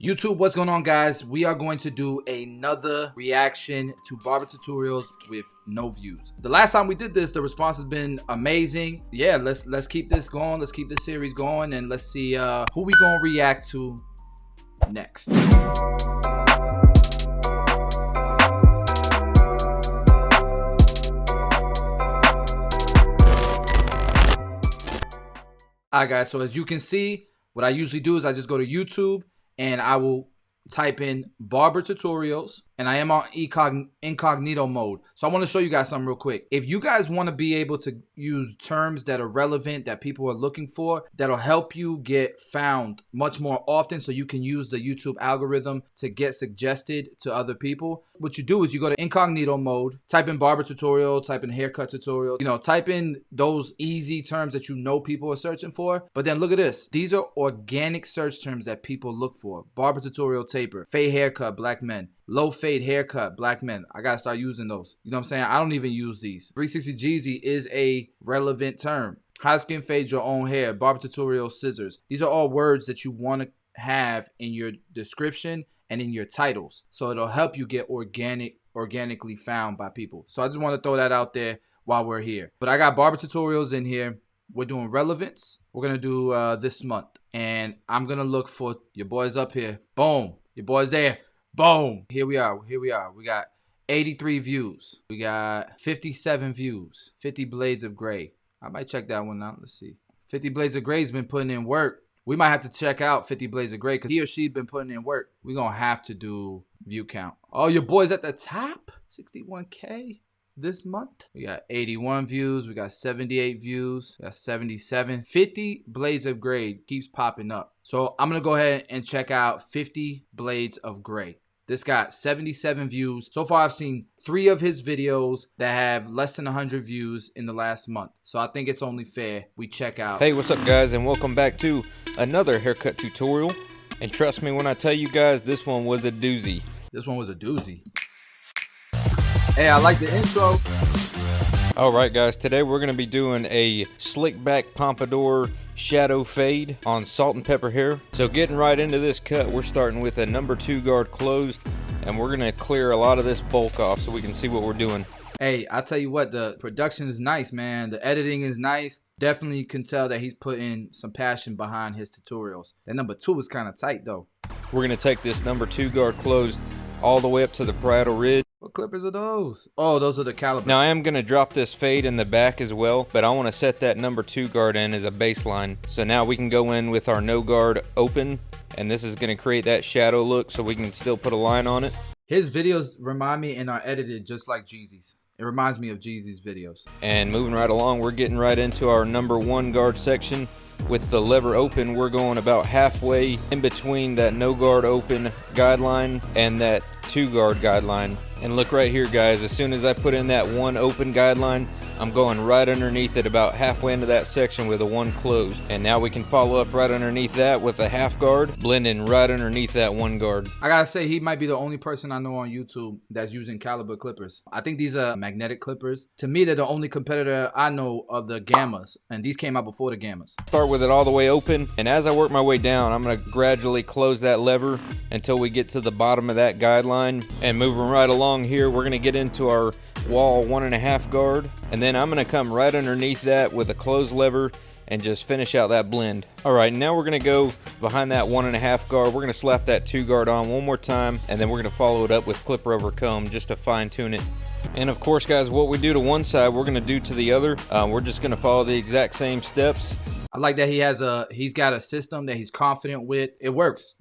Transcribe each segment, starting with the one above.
YouTube, what's going on, guys? We are going to do another reaction to barber tutorials with no views. The last time we did this, the response has been amazing. Yeah, let's keep this going. Let's keep this series going, and let's see who we gonna react to next. Alright, guys, so as you can see, what I usually do is I just go to YouTube and I will type in barber tutorials, and I am on incognito mode. So I want to show you guys something real quick. If you guys want to be able to use terms that are relevant, that people are looking for, that'll help you get found much more often so you can use the YouTube algorithm to get suggested to other people, what you do is you go to incognito mode, type in barber tutorial, type in haircut tutorial, type in those easy terms that you know people are searching for. But then look at this. These are organic search terms that people look for. Barber tutorial taper, fade haircut, black men, low fade haircut, black men. I gotta start using those. You know what I'm saying? I don't even use these. 360 Jeezy is a relevant term. High skin fade your own hair, barber tutorial scissors. These are all words that you want to have in your description and in your titles, so it'll help you get organically found by people. So I just want to throw that out there while we're here. But I got barber tutorials in here. We're doing relevance. We're gonna do this month, and I'm gonna look for your boys up here. Boom, your boys there. Boom. Here we are. We got 83 views. We got 57 views. 50 Blades of Gray. I might check that one out. Let's see. 50 Blades of Gray's been putting in work. We might have to check out 50 Blades of Gray because he or she's been putting in work. We're going to have to do view count. Oh, your boy's at the top? 61K this month. We got 81 views. We got 78 views. We got 77. 50 Blades of Gray keeps popping up. So I'm going to go ahead and check out 50 Blades of Gray. This got 77 views. So far, I've seen 3 of his videos that have less than 100 views in the last month. So I think it's only fair we check out. Hey, what's up, guys, and welcome back to another haircut tutorial. And trust me when I tell you guys, this one was a doozy. This one was a doozy. Hey, I like the intro. Alright, guys, today we're going to be doing a slick back pompadour shadow fade on salt and pepper hair. So getting right into this cut, we're starting with a number 2 guard closed, and we're going to clear a lot of this bulk off so we can see what we're doing. Hey, I tell you what, the production is nice, man. The editing is nice. Definitely can tell that he's putting some passion behind his tutorials. That number 2 is kind of tight, though. We're going to take this number 2 guard closed all the way up to the parietal ridge. What clippers are those? Oh, those are the caliber. Now I am going to drop this fade in the back as well, but I want to set that number 2 guard in as a baseline. So now we can go in with our no guard open, and this is going to create that shadow look so we can still put a line on it. His videos remind me and are edited just like Jeezy's. It reminds me of Jeezy's videos. And moving right along, we're getting right into our number 1 guard section. With the lever open, we're going about halfway in between that no guard open guideline and that 2 guard guideline. And look right here, guys, as soon as I put in that 1 open guideline, I'm going right underneath it about halfway into that section with a 1 closed. And now we can follow up right underneath that with a half guard, blending right underneath that 1 guard. I gotta say, he might be the only person I know on YouTube that's using caliber clippers. I think these are magnetic clippers. To me, they're the only competitor I know of the gammas, and these came out before the gammas. Start with it all the way open, and as I work my way down, I'm going to gradually close that lever until we get to the bottom of that guideline. And moving right along here, we're going to get into our wall 1.5 guard, and then I'm going to come right underneath that with a closed lever and just finish out that blend. Alright, now we're going to go behind that 1.5 guard. We're going to slap that 2 guard on one more time, and then we're going to follow it up with clipper over comb just to fine tune it. And of course, guys, what we do to one side, we're going to do to the other. We're just going to follow the exact same steps. I like that he's got a system that he's confident with. It works,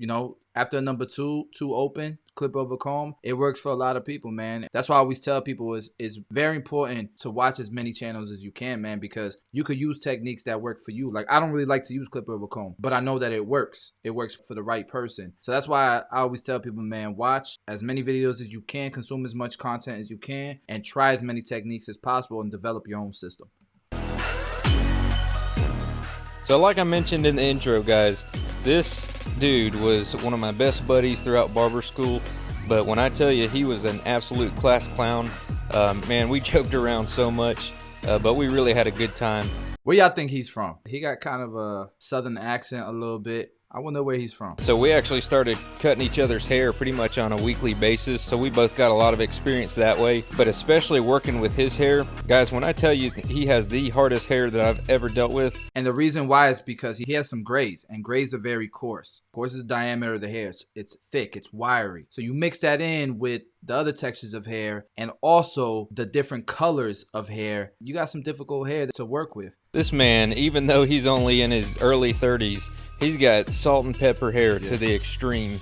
after number 2 open, clip over comb, it works for a lot of people, man. That's why I always tell people it's very important to watch as many channels as you can, man, because you could use techniques that work for you. Like, I don't really like to use clip over comb, but I know that it works. It works for the right person. So that's why I always tell people, man, watch as many videos as you can, consume as much content as you can, and try as many techniques as possible and develop your own system. So like I mentioned in the intro, guys, this dude was one of my best buddies throughout barber school, but when I tell you he was an absolute class clown, man, we joked around so much, but we really had a good time. Where y'all think he's from? He got kind of a southern accent a little bit. I wonder where he's from. So we actually started cutting each other's hair pretty much on a weekly basis, so we both got a lot of experience that way. But especially working with his hair, guys, when I tell you he has the hardest hair that I've ever dealt with. And the reason why is because he has some grays, and grays are very coarse. Coarse is the diameter of the hair. It's thick, it's wiry. So you mix that in with the other textures of hair and also the different colors of hair, you got some difficult hair to work with. This man, even though he's only in his early 30s, he's got salt and pepper hair to the extreme.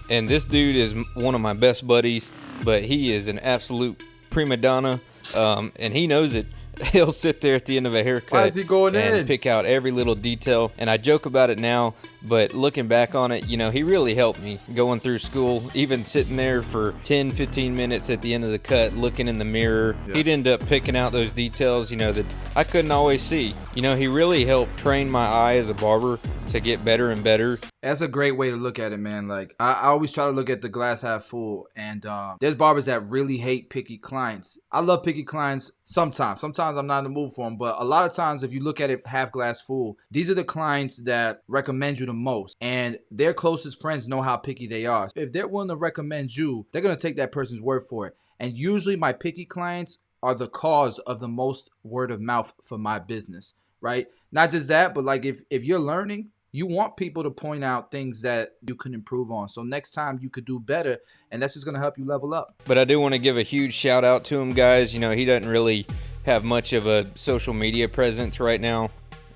And this dude is one of my best buddies, but he is an absolute prima donna, and he knows it. He'll sit there at the end of a haircut. Why is he going and in? Pick out every little detail. And I joke about it now, but looking back on it, you know, he really helped me going through school, even sitting there for 10, 15 minutes at the end of the cut, looking in the mirror. Yeah. He'd end up picking out those details, you know, that I couldn't always see. You know, he really helped train my eye as a barber to get better and better. That's a great way to look at it, man. Like, I always try to look at the glass half full, and there's barbers that really hate picky clients. I love picky clients sometimes. Sometimes I'm not in the mood for them, but a lot of times if you look at it half glass full, these are the clients that recommend you the most, and their closest friends know how picky they are. If they're willing to recommend you, they're going to take that person's word for it. And usually my picky clients are the cause of the most word of mouth for my business, right? Not just that, but like if you're learning, you want people to point out things that you can improve on. So next time you could do better, and that's just going to help you level up. But I do want to give a huge shout out to him, guys. You know, he doesn't really have much of a social media presence right now,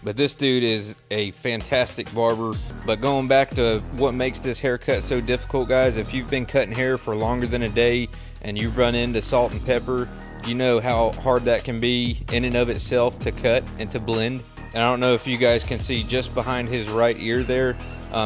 but this dude is a fantastic barber. But going back to what makes this haircut so difficult, guys, if you've been cutting hair for longer than a day and you run into salt and pepper, you know how hard that can be in and of itself to cut and to blend. And I don't know if you guys can see just behind his right ear there,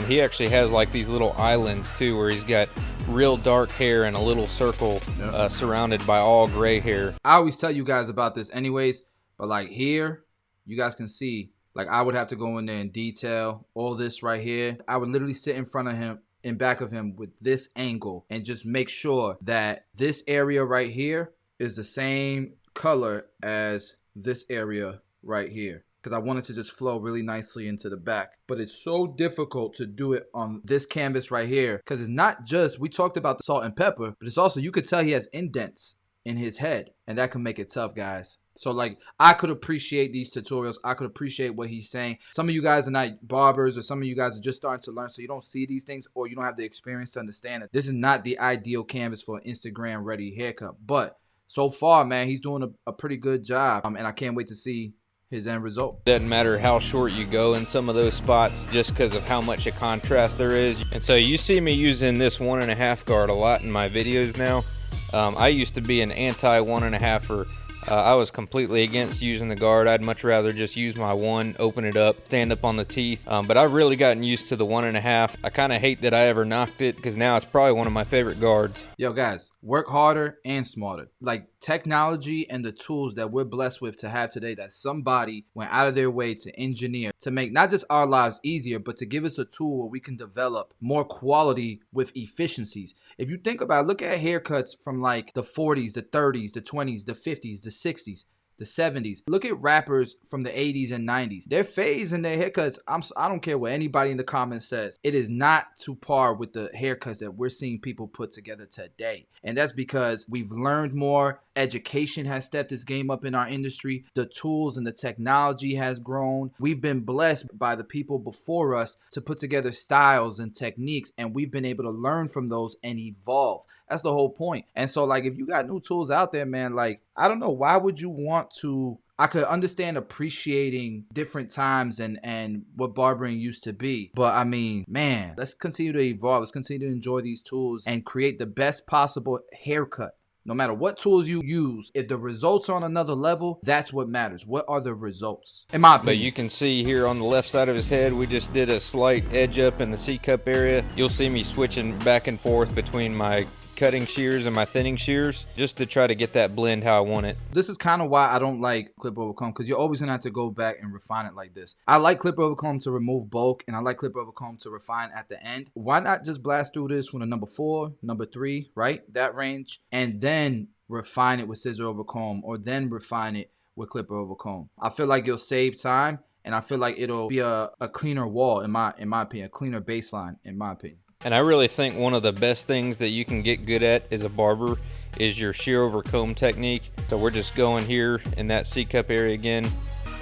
he actually has like these little islands too, where he's got real dark hair and a little circle surrounded by all gray hair. I always tell you guys about this anyways, but like here, you guys can see, like I would have to go in there and detail all this right here. I would literally sit in front of him, in back of him with this angle, and just make sure that this area right here is the same color as this area right here, because I want it to just flow really nicely into the back. But it's so difficult to do it on this canvas right here, because it's not just, we talked about the salt and pepper, but it's also, you could tell he has indents in his head, and that can make it tough, guys. So like, I could appreciate these tutorials. I could appreciate what he's saying. Some of you guys are not barbers, or some of you guys are just starting to learn, so you don't see these things, or you don't have the experience to understand it. This is not the ideal canvas for an Instagram ready haircut, but so far, man, he's doing a pretty good job, and I can't wait to see his end result. Doesn't matter how short you go in some of those spots, just because of how much a contrast there is. And so you see me using this 1.5 guard a lot in my videos now. I used to be an anti 1.5er. I was completely against using the guard. I'd much rather just use my 1, open it up, stand up on the teeth. But I've really gotten used to the 1.5. I kind of hate that I ever knocked it, because now it's probably one of my favorite guards. Yo guys, work harder and smarter. Like, technology and the tools that we're blessed with to have today, that somebody went out of their way to engineer to make not just our lives easier, but to give us a tool where we can develop more quality with efficiencies. If you think about it, look at haircuts from like the 40s, the 30s, the 20s, the 50s, the 60s, the 70s. Look at rappers from the 80s and 90s. Their fades and their haircuts, I don't care what anybody in the comments says, it is not to par with the haircuts that we're seeing people put together today. And that's because we've learned more. Education has stepped its game up in our industry. The tools and the technology has grown. We've been blessed by the people before us to put together styles and techniques, and we've been able to learn from those and evolve. That's the whole point. And so like, if you got new tools out there, man, like, I don't know, why would you want to? I could understand appreciating different times and what barbering used to be, but I mean, man, let's continue to evolve. Let's continue to enjoy these tools and create the best possible haircut. No matter what tools you use, if the results are on another level, that's what matters. What are the results? In my opinion. But you can see here on the left side of his head, we just did a slight edge up in the C-cup area. You'll see me switching back and forth between my cutting shears and my thinning shears, just to try to get that blend how I want it. This is kind of why I don't like clip over comb, because you're always gonna have to go back and refine it like this. I like clip over comb to remove bulk, and I like clip over comb to refine at the end. Why not just blast through this with a number 4, number 3, right? That range, and then refine it with scissor over comb, or then refine it with clipper over comb. I feel like you'll save time, and I feel like it'll be a cleaner wall in my opinion, a cleaner baseline in my opinion. And I really think one of the best things that you can get good at as a barber is your shear over comb technique. So we're just going here in that C-cup area again.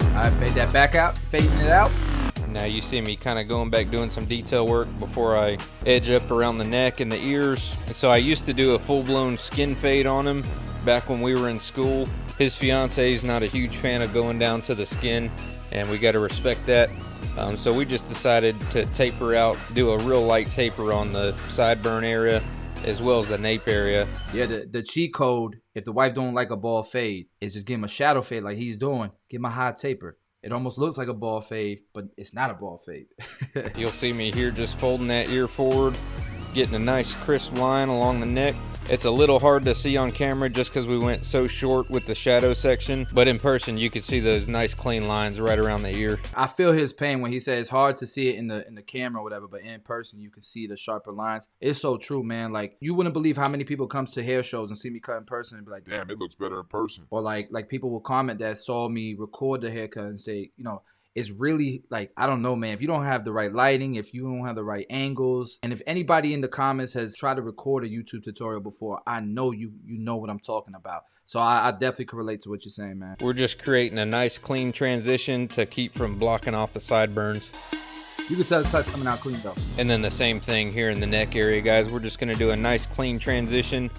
All right, fade that back out, fading it out. Now you see me kind of going back doing some detail work before I edge up around the neck and the ears. And so I used to do a full-blown skin fade on him back when we were in school. His fiance is not a huge fan of going down to the skin, and we got to respect that. So we just decided to taper out, do a real light taper on the sideburn area as well as the nape area. Yeah, the cheat code, if the wife don't like a ball fade, is just give him a shadow fade like he's doing. Give him a high taper. It almost looks like a ball fade, but it's not a ball fade. You'll see me here just folding that ear forward, getting a nice crisp line along the neck. It's a little hard to see on camera just because we went so short with the shadow section, but in person you could see those nice clean lines right around the ear. I feel his pain when he says it's hard to see it in the camera or whatever, but in person you can see the sharper lines. It's so true, man. Like, you wouldn't believe how many people comes to hair shows and see me cut in person and be like, damn, it looks better in person. or like people will comment that saw me record the haircut and say, you know, it's really like, I don't know, man, if you don't have the right lighting, if you don't have the right angles, and if anybody in the comments has tried to record a YouTube tutorial before, I know you know what I'm talking about. So I definitely can relate to what you're saying, man. We're just creating a nice clean transition to keep from blocking off the sideburns. You can tell the touch coming out clean though. And then the same thing here in the neck area, guys. We're just gonna do a nice clean transition.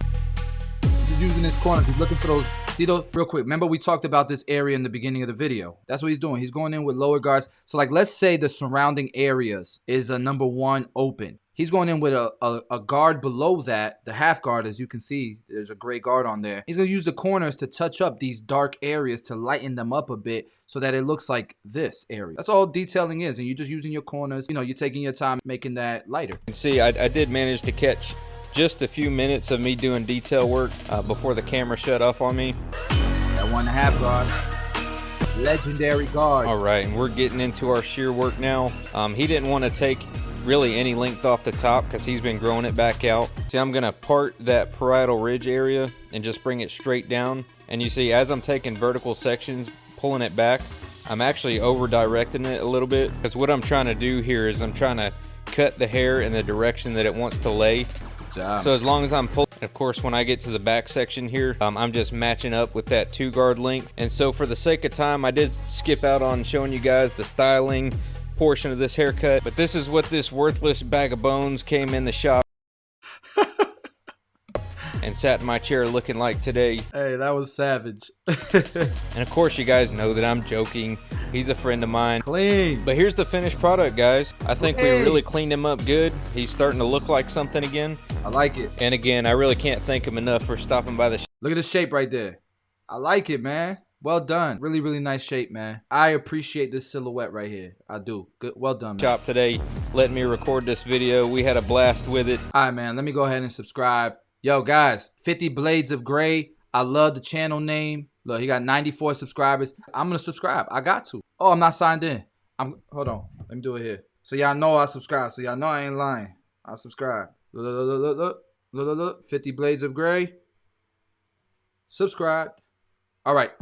He's using his corners, he's looking for those. See those, real quick, remember we talked about this area in the beginning of the video. That's what he's doing. He's going in with lower guards. So like, let's say the surrounding areas is a number 1 open. He's going in with a guard below that, the half guard. As you can see, there's a gray guard on there. He's going to use the corners to touch up these dark areas to lighten them up a bit so that it looks like this area. That's all detailing is, and you're just using your corners. You know, you're taking your time making that lighter. You can see I did manage to catch just a few minutes of me doing detail work before the camera shut off on me. That 1.5 guard. Legendary guard. All right, and we're getting into our shear work now. He didn't want to take really any length off the top because he's been growing it back out. See, I'm gonna part that parietal ridge area and just bring it straight down. And you see, as I'm taking vertical sections, pulling it back, I'm actually over directing it a little bit, because what I'm trying to do here is I'm trying to cut the hair in the direction that it wants to lay. So as long as I'm pulling, of course, when I get to the back section here, I'm just matching up with that 2 guard length. And so for the sake of time, I did skip out on showing you guys the styling portion of this haircut, but this is what this worthless bag of bones came in the shop and sat in my chair looking like today. Hey, that was savage. And of course you guys know that I'm joking. He's a friend of mine. Clean. But here's the finished product, guys. I think we really cleaned him up good. He's starting to look like something again. I like it. And again, I really can't thank him enough for stopping by the Look at the shape right there. I like it, man. Well done. Really, really nice shape, man. I appreciate this silhouette right here. I do. Good. Well done, man. shop today, letting me record this video. We had a blast with it. All right, man. Let me go ahead and subscribe. Yo, guys, 50 Blades of Gray. I love the channel name. Look, he got 94 subscribers. I'm going to subscribe. I got to. Oh, I'm not signed in. Hold on. Let me do it here. So y'all know I subscribe. So y'all know I ain't lying. I subscribe. Look. 50 Blades of Gray. Subscribe. All right.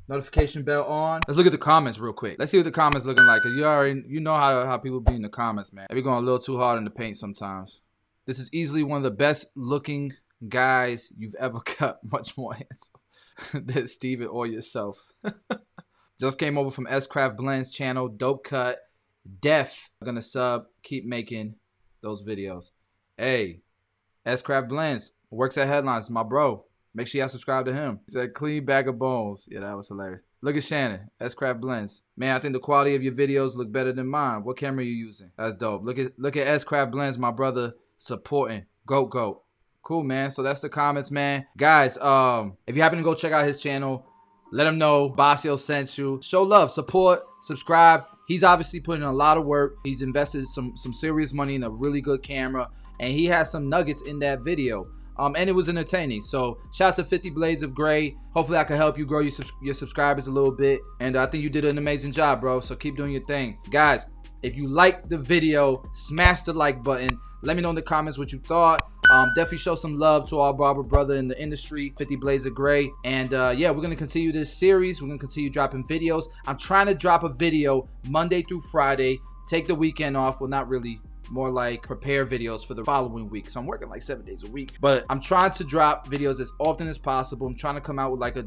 Notification bell on. Let's look at the comments real quick. Let's see what the comments looking like. Cause you know how people be in the comments, man. They be going a little too hard in the paint sometimes. This is easily one of the best looking guys you've ever cut. Much more handsome than Steven or yourself. Just came over from S-Craft Blends channel. Dope cut. Def. Gonna sub. Keep making those videos. Hey, S-Craft Blends works at Headlines. My bro. Make sure y'all subscribe to him. He said clean bag of bones. Yeah, that was hilarious. Look at Shannon. S-Craft Blends. Man, I think the quality of your videos look better than mine. What camera are you using? That's dope. Look at S-Craft Blends, my brother, supporting. Goat. Cool, man. So that's the comments, man. Guys, if you happen to go check out his channel, let him know Basio sent you. Show love, support, subscribe. He's obviously putting in a lot of work. He's invested some serious money in a really good camera, and he has some nuggets in that video. And it was entertaining. So shout out to 50 Blades of Gray. Hopefully I can help you grow your subscribers a little bit. And I think you did an amazing job, bro. So keep doing your thing. Guys, if you liked the video, smash the like button. Let me know in the comments what you thought. Definitely show some love to our barber brother in the industry, 50 Blades of Gray. And yeah, we're gonna continue this series. We're gonna continue dropping videos. I'm trying to drop a video Monday through Friday. Take the weekend off. Well, not really. More like prepare videos for the following week. So I'm working like 7 days a week, but I'm trying to drop videos as often as possible. I'm trying to come out with like a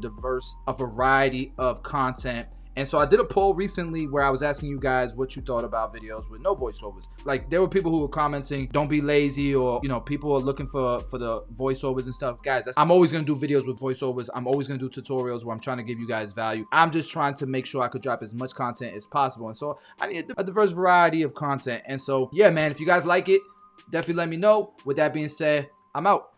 variety of content. And so I did a poll recently where I was asking you guys what you thought about videos with no voiceovers. Like, there were people who were commenting, don't be lazy, or, you know, people are looking for the voiceovers and stuff. Guys, I'm always going to do videos with voiceovers. I'm always going to do tutorials where I'm trying to give you guys value. I'm just trying to make sure I could drop as much content as possible. And so I need a diverse variety of content. And so, yeah, man, if you guys like it, definitely let me know. With that being said, I'm out.